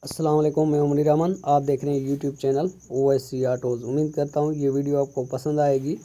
अस्सलाम वालेकुम, मैं मुनीर अमन। आप देख रहे हैं यूट्यूब चैनल OSC ऑटोज़। उम्मीद करता हूँ ये वीडियो आपको पसंद आएगी।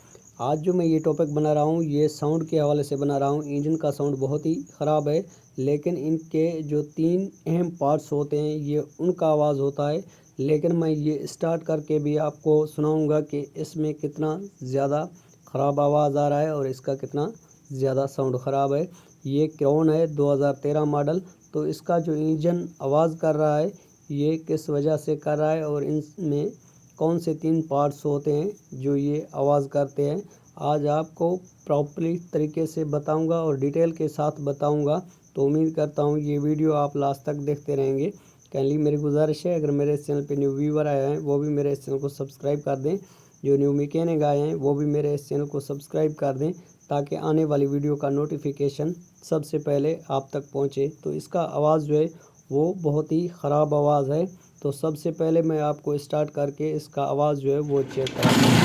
आज जो मैं ये टॉपिक बना रहा हूँ ये साउंड के हवाले से बना रहा हूँ। इंजन का साउंड बहुत ही ख़राब है, लेकिन इनके जो 3 अहम पार्ट्स होते हैं ये उनका आवाज़ होता है। लेकिन मैं ये स्टार्ट करके भी आपको सुनाऊँगा कि इसमें कितना ज़्यादा ख़राब आवाज़ आ रहा है और इसका कितना ज़्यादा साउंड ख़राब है। ये क्राउन है 2013 मॉडल। तो इसका जो इंजन आवाज़ कर रहा है ये किस वजह से कर रहा है और इनमें कौन से 3 पार्ट्स होते हैं जो ये आवाज़ करते हैं, आज आपको प्रॉपर्ली तरीके से बताऊंगा और डिटेल के साथ बताऊंगा। तो उम्मीद करता हूं ये वीडियो आप लास्ट तक देखते रहेंगे। काइंडली मेरी गुजारिश है, अगर मेरे इस चैनल पे न्यू व्यूवर आए हैं वो भी मेरे इस चैनल को सब्सक्राइब कर दें। जो न्यू मैकेनिक आए हैं वो भी मेरे इस चैनल को सब्सक्राइब कर दें ताकि आने वाली वीडियो का नोटिफिकेशन सबसे पहले आप तक पहुँचे। तो इसका आवाज़ जो है वो बहुत ही ख़राब आवाज़ है। तो सबसे पहले मैं आपको स्टार्ट करके इसका आवाज़ जो है वो चेक कराता हूँ।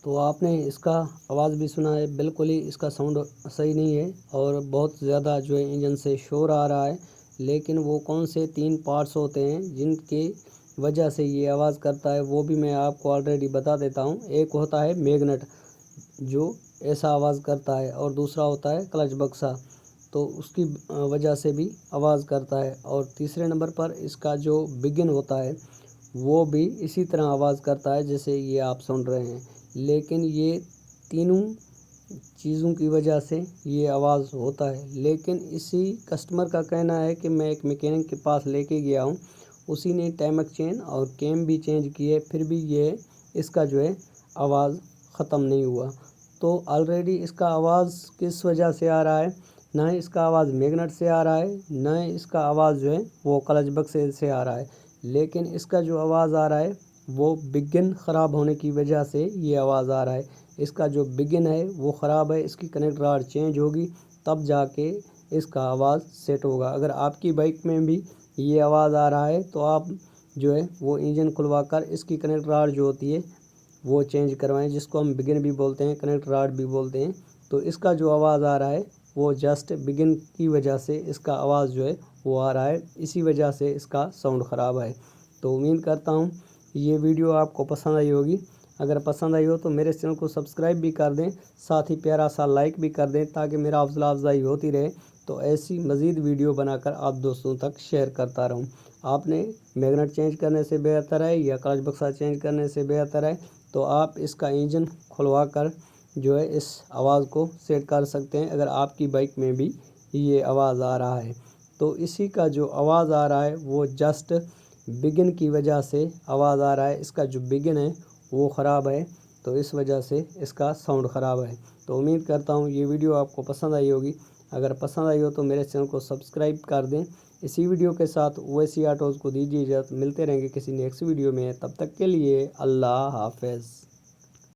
तो आपने इसका आवाज़ भी सुना है, बिल्कुल ही इसका साउंड सही नहीं है और बहुत ज़्यादा जो है इंजन से शोर आ रहा है। लेकिन वो कौन से 3 पार्ट्स होते हैं जिनके वजह से ये आवाज़ करता है वो भी मैं आपको ऑलरेडी बता देता हूँ। एक होता है मैग्नेट जो ऐसा आवाज़ करता है और दूसरा होता है क्लच बक्सा, तो उसकी वजह से भी आवाज़ करता है। और तीसरे नंबर पर इसका जो बिगिन होता है वो भी इसी तरह आवाज़ करता है जैसे ये आप सुन रहे हैं। लेकिन ये तीनों चीज़ों की वजह से ये आवाज़ होता है। लेकिन इसी कस्टमर का कहना है कि मैं एक मैकेनिक के पास लेके गया हूँ, उसी ने टैमक चेन और कैम भी चेंज किए, फिर भी ये इसका जो है आवाज़ ख़त्म नहीं हुआ। तो ऑलरेडी इसका आवाज़ किस वजह से आ रहा है, न इसका आवाज़ मैग्नेट से आ रहा है, न इसका आवाज़ जो है वो क्लच बक्से से आ रहा है। लेकिन इसका जो आवाज़ आ रहा है वो बिगिन ख़राब होने की वजह से ये आवाज़ आ रहा है। इसका जो बिगिन है वो ख़राब है, इसकी कनेक्ट रॉड चेंज होगी तब जाके इसका आवाज़ सेट होगा। अगर आपकी बाइक में भी ये आवाज़ आ रहा है तो आप जो है वो इंजन खुलवा कर इसकी कनेक्ट रॉड जो होती है वो चेंज करवाएं, जिसको हम बिगिन भी बोलते हैं, कनेक्ट रॉड भी बोलते हैं। तो इसका जो आवाज़ आ रहा है वो जस्ट बिगिन की वजह से इसका आवाज़ जो है वो आ रहा है, इसी वजह से इसका साउंड ख़राब है। तो उम्मीद करता हूँ ये वीडियो आपको पसंद आई होगी। अगर पसंद आई हो तो मेरे चैनल को सब्सक्राइब भी कर दें, साथ ही प्यारा सा लाइक भी कर दें ताकि मेरा हौसला अफजाई होती रहे। तो ऐसी मज़ीद वीडियो बनाकर आप दोस्तों तक शेयर करता रहूँ। आपने मैग्नेट चेंज करने से बेहतर है या क्लच बक्सा चेंज करने से बेहतर है तो आप इसका इंजन खुलवा कर जो है इस आवाज़ को सेट कर सकते हैं, अगर आपकी बाइक में भी ये आवाज़ आ रहा है। तो इसी का जो आवाज़ आ रहा है वो जस्ट बिगिन की वजह से आवाज़ आ रहा है। इसका जो बिगिन है वो ख़राब है, तो इस वजह से इसका साउंड ख़राब है। तो उम्मीद करता हूँ ये वीडियो आपको पसंद आई होगी। अगर पसंद आई हो तो मेरे चैनल को सब्सक्राइब कर दें। इसी वीडियो के साथ OSC ऑटोज़ को दीजिए इजाज़त। मिलते रहेंगे किसी नेक्स्ट वीडियो में, तब तक के लिए अल्लाह हाफ़िज़।